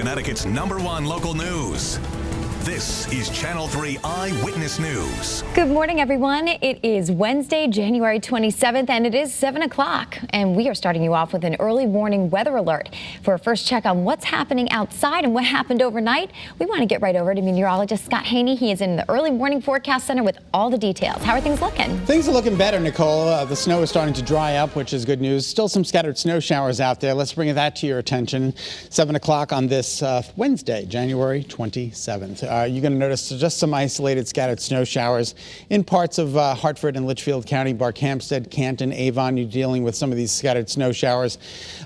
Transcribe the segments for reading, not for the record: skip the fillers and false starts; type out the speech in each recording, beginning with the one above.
Connecticut's #1 local news. This is Channel 3 Eyewitness News. Good morning, everyone. It is Wednesday, January 27th, and it is 7 o'clock. And we are starting you off with an early warning weather alert. For a first check on what's happening outside and what happened overnight, we want to get right over to meteorologist Scot Haney. He is in the early warning forecast center with all the details. How are things looking? Things are looking better, Nicole. The snow is starting to dry up, which is good news. Still some scattered snow showers out there. Let's bring that to your attention. 7 o'clock on this Wednesday, January 27th. You're going to notice just some isolated scattered snow showers in parts of Hartford and Litchfield County, Barkhamsted, Canton, Avon. You're dealing with some of these scattered snow showers.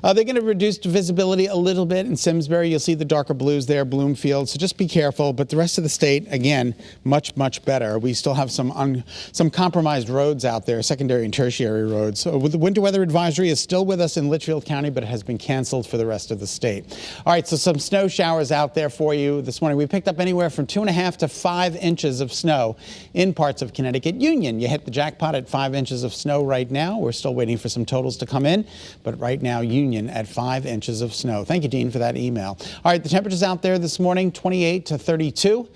They're going to reduce visibility a little bit in Simsbury. You'll see the darker blues there, Bloomfield. So just be careful. But the rest of the state, again, much better. We still have some compromised roads out there, secondary and tertiary roads. So the winter weather advisory is still with us in Litchfield County, but it has been canceled for the rest of the state. All right, so some snow showers out there for you this morning. We picked up anywhere from 2.5 to 5 inches of snow in parts of Connecticut. Union, you hit the jackpot at 5 inches of snow right now. We're still waiting for some totals to come in, but right now Union at 5 inches of snow. Thank you, Dean, for that email. All right, the temperatures out there this morning, 28 to 32.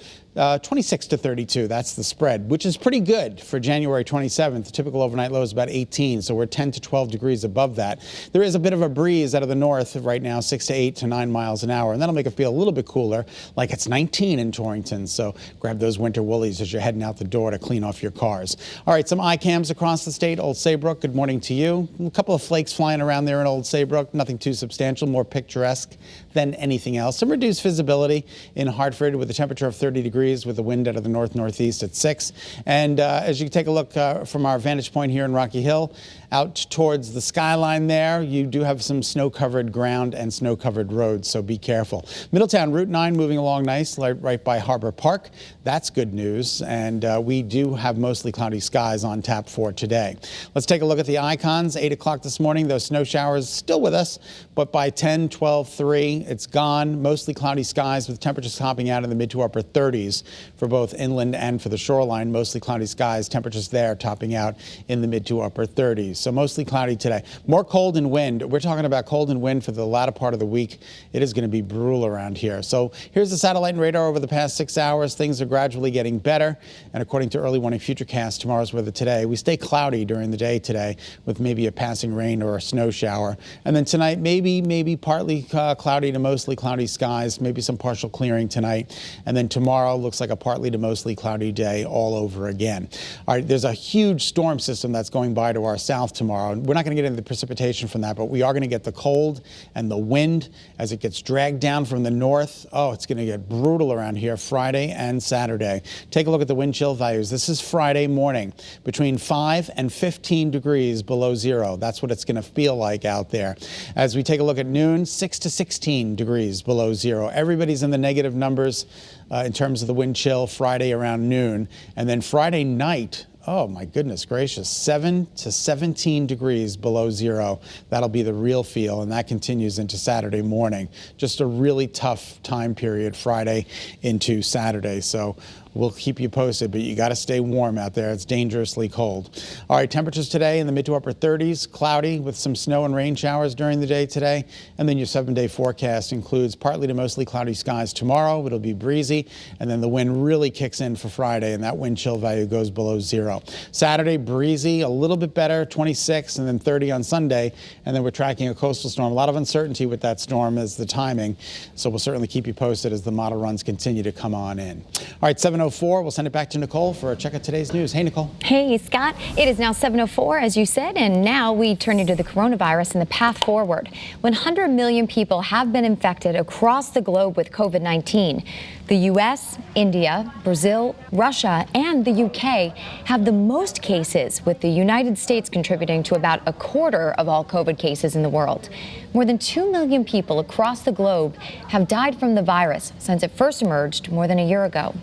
26 to 32, that's the spread, which is pretty good for January 27th. The typical overnight low is about 18, so we're 10 to 12 degrees above that. There is a bit of a breeze out of the north right now, 6 to 8 to 9 miles an hour, and that'll make it feel a little bit cooler, like it's 19 in Torrington. So grab those winter woolies as you're heading out the door to clean off your cars. All right, some ICAMs across the state. Old Saybrook, good morning to you. A couple of flakes flying around there in Old Saybrook, nothing too substantial, more picturesque than anything else. Some reduced visibility in Hartford with a temperature of 30 degrees with the wind out of the north-northeast at 6. And as you take a look from our vantage point here in Rocky Hill, out towards the skyline there, you do have some snow-covered ground and snow-covered roads, so be careful. Middletown, Route 9 moving along nice, right by Harbor Park. That's good news, and we do have mostly cloudy skies on tap for today. Let's take a look at the icons. 8 o'clock this morning, those snow showers still with us, but by 10, 12, 3, it's gone. Mostly cloudy skies with temperatures topping out in the mid to upper 30s for both inland and for the shoreline. Mostly cloudy skies, temperatures there topping out in the mid to upper 30s. So mostly cloudy today. More cold and wind. We're talking about cold and wind for the latter part of the week. It is going to be brutal around here. So here's the satellite and radar over the past 6 hours. Things are gradually getting better. And according to early warning futurecast, tomorrow's weather today, we stay cloudy during the day today with maybe a passing rain or a snow shower. And then tonight, maybe partly cloudy to mostly cloudy skies, maybe some partial clearing tonight. And then tomorrow looks like a partly to mostly cloudy day all over again. All right, there's a huge storm system that's going by to our south tomorrow. We're not going to get into the precipitation from that, but we are going to get the cold and the wind as it gets dragged down from the north. Oh, it's going to get brutal around here Friday and Saturday. Take a look at the wind chill values. This is Friday morning, between 5 and 15 degrees below zero. That's what it's going to feel like out there. As we take a look at noon, 6 to 16 degrees below zero. Everybody's in the negative numbers in terms of the wind chill Friday around noon. And then Friday night, oh my goodness gracious, 7 to 17 degrees below zero. That'll be the real feel, and that continues into Saturday morning. Just a really tough time period Friday into Saturday. So we'll keep you posted, but you got to stay warm out there. It's dangerously cold. All right, temperatures today in the mid to upper 30s, cloudy with some snow and rain showers during the day today. And then your 7-day forecast includes partly to mostly cloudy skies tomorrow. It'll be breezy, and then the wind really kicks in for Friday, and that wind chill value goes below zero. Saturday, breezy, a little bit better, 26, and then 30 on Sunday. And then we're tracking a coastal storm. A lot of uncertainty with that storm as the timing. So we'll certainly keep you posted as the model runs continue to come on in. All right, 7:04. We'll send it back to Nicole for a check of today's news. Hey, Nicole. Hey, Scott. It is now 7:04, as you said, and now we turn you to the coronavirus and the path forward. 100 million people have been infected across the globe with COVID-19. The U.S., India, Brazil, Russia, and the U.K. have the most cases, with the United States contributing to about a quarter of all COVID cases in the world. More than 2 million people across the globe have died from the virus since it first emerged more than a year ago.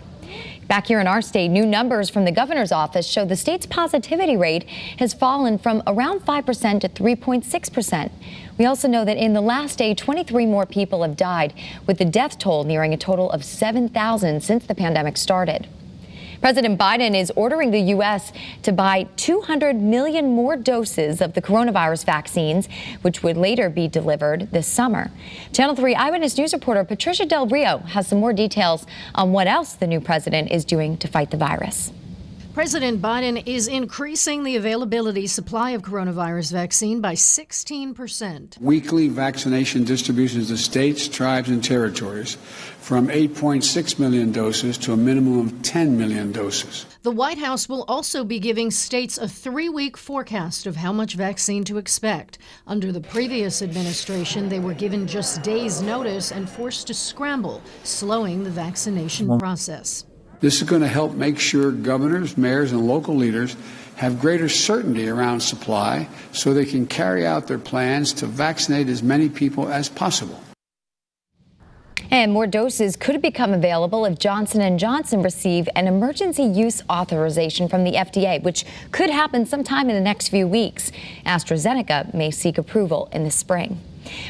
Back here in our state, new numbers from the governor's office show the state's positivity rate has fallen from around 5% to 3.6%. We also know that in the last day, 23 more people have died, with the death toll nearing a total of 7,000 since the pandemic started. President Biden is ordering the U.S. to buy 200 million more doses of the coronavirus vaccines, which would later be delivered this summer. Channel 3 Eyewitness News reporter Patricia Del Rio has some more details on what else the new president is doing to fight the virus. President Biden is increasing the availability supply of coronavirus vaccine by 16%. Weekly vaccination distributions to states, tribes, and territories from 8.6 million doses to a minimum of 10 million doses. The White House will also be giving states a 3-week forecast of how much vaccine to expect. Under the previous administration, they were given just days' notice and forced to scramble, slowing the vaccination process. This is going to help make sure governors, mayors, and local leaders have greater certainty around supply so they can carry out their plans to vaccinate as many people as possible. And more doses could become available if Johnson & Johnson receive an emergency use authorization from the FDA, which could happen sometime in the next few weeks. AstraZeneca may seek approval in the spring.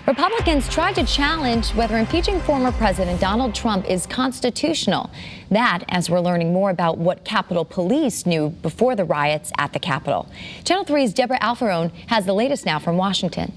Republicans tried to challenge whether impeaching former President Donald Trump is constitutional. That, as we're learning more about what Capitol Police knew before the riots at the Capitol. Channel 3's Deborah Alfarone has the latest now from Washington.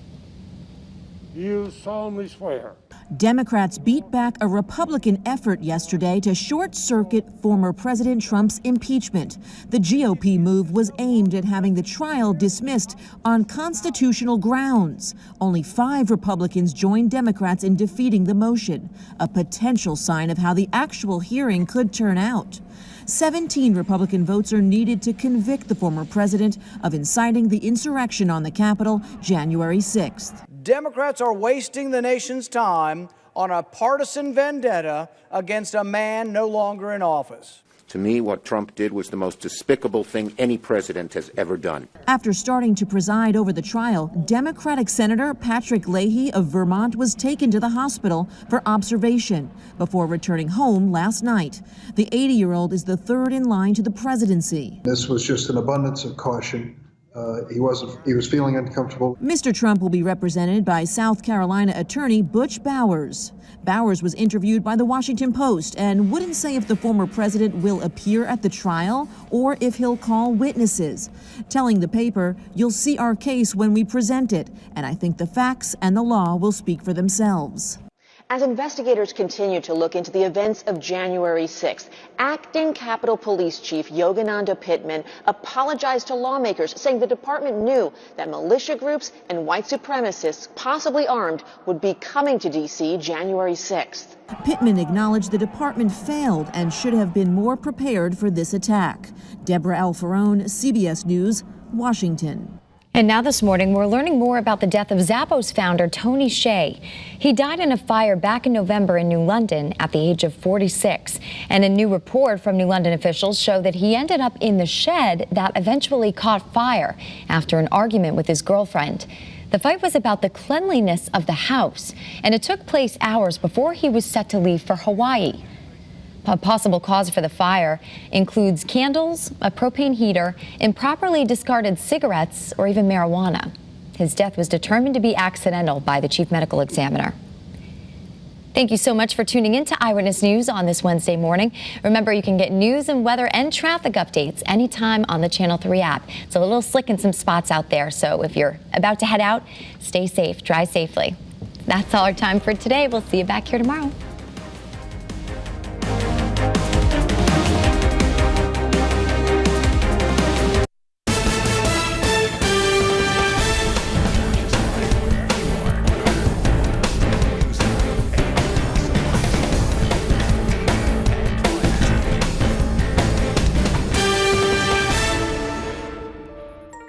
Do you solemnly swear? Democrats beat back a Republican effort yesterday to short-circuit former President Trump's impeachment. The GOP move was aimed at having the trial dismissed on constitutional grounds. Only 5 Republicans joined Democrats in defeating the motion, a potential sign of how the actual hearing could turn out. 17 Republican votes are needed to convict the former president of inciting the insurrection on the Capitol January 6th. Democrats are wasting the nation's time on a partisan vendetta against a man no longer in office. To me, what Trump did was the most despicable thing any president has ever done. After starting to preside over the trial, Democratic Senator Patrick Leahy of Vermont was taken to the hospital for observation before returning home last night. The 80-year-old is the third in line to the presidency. This was just an abundance of caution. He was feeling uncomfortable. Mr. Trump will be represented by South Carolina attorney Butch Bowers. Bowers was interviewed by the Washington Post and wouldn't say if the former president will appear at the trial or if he'll call witnesses, telling the paper, "You'll see our case when we present it, and I think the facts and the law will speak for themselves." As investigators continue to look into the events of January 6th, acting Capitol Police Chief Yogananda Pittman apologized to lawmakers, saying the department knew that militia groups and white supremacists, possibly armed, would be coming to D.C. January 6th. Pittman acknowledged the department failed and should have been more prepared for this attack. Deborah Alfarone, CBS News, Washington. And now this morning, we're learning more about the death of Zappos founder Tony Hsieh. He died in a fire back in November in New London at the age of 46. And a new report from New London officials show that he ended up in the shed that eventually caught fire after an argument with his girlfriend. The fight was about the cleanliness of the house, and it took place hours before he was set to leave for Hawaii. A possible cause for the fire includes candles, a propane heater, improperly discarded cigarettes, or even marijuana. His death was determined to be accidental by the chief medical examiner. Thank you so much for tuning in to Eyewitness News on this Wednesday morning. Remember, you can get news and weather and traffic updates anytime on the Channel 3 app. It's a little slick in some spots out there, so if you're about to head out, stay safe, drive safely. That's all our time for today. We'll see you back here tomorrow.